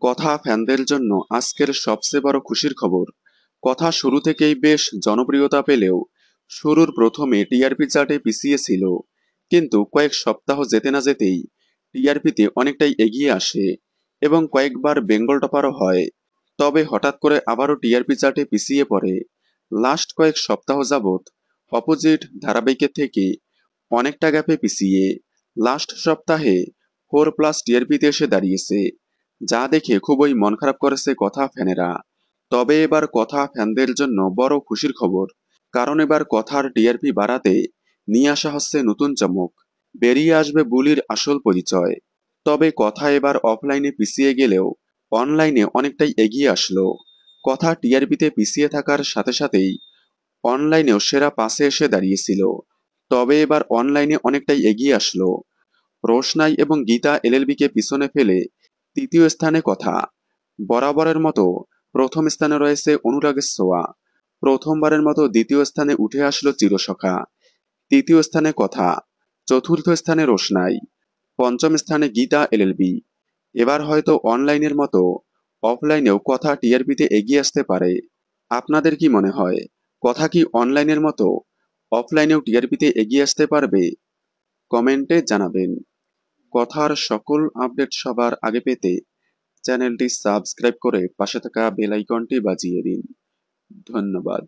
কথা ফ্যানদের জন্য আজকের সবচেয়ে বড় খুশির খবর। কথা শুরু থেকেই বেশ জনপ্রিয়তা পেলেও শুরুর প্রথমে টিআরপি চার্টে পিছিয়ে ছিল, কিন্তু কয়েক সপ্তাহ যেতে না যেতেই টিআরপিতে অনেকটাই এগিয়ে আসে এবং কয়েকবার বেঙ্গল টপারও হয়। তবে হঠাৎ করে আবারও টিআরপি চার্টে পিছিয়ে পড়ে। লাস্ট কয়েক সপ্তাহ যাবৎ অপোজিট ধারাবাহিকের থেকে অনেকটা গ্যাপে পিছিয়ে লাস্ট সপ্তাহে 4+ টিআরপিতে এসে দাঁড়িয়েছে, যা দেখে খুবই মন খারাপ করেছে কথা ফ্যানেরা। তবে এবার কথা ফ্যানদের জন্য বড় খুশির খবর, কারণ এবার কথার টিআরপি বাড়াতে নিয়ে আসা হচ্ছে নতুন চমক। বেরিয়ে আসবে বুলির আসল পরিচয়। তবে কথা এবার অফলাইনে পিছিয়ে গেলেও অনলাইনে অনেকটাই এগিয়ে আসলো। কথা টিআরপিতে পিছিয়ে থাকার সাথে সাথেই অনলাইনেও সেরা পাশে এসে দাঁড়িয়েছিল। তবে এবার অনলাইনে অনেকটাই এগিয়ে আসলো। রোশনাই এবং গীতা এলএলবিকে পিছনে ফেলে তৃতীয় স্থানে কথা। বরাবরের মতো প্রথম স্থানে রয়েছে অনুরাগের ছোঁয়া। প্রথমবারের মতো দ্বিতীয় স্থানে উঠে আসলো চিরসখা। তৃতীয় স্থানে কথা। চতুর্থ স্থানে রোশনাই। পঞ্চম স্থানে গীতা এলএলবি। এবার হয়তো অনলাইনের মতো অফলাইনেও কথা টিআরপিতে এগিয়ে আসতে পারে। আপনাদের কি মনে হয়, কথা কি অনলাইনের মতো অফলাইনেও টিআরপিতে এগিয়ে আসতে পারবে? কমেন্টে জানাবেন। কথার সকল আপডেট সবার আগে পেতে চ্যানেলটি সাবস্ক্রাইব করে পাশে থাকা বেল আইকনটি বাজিয়ে দিন। ধন্যবাদ।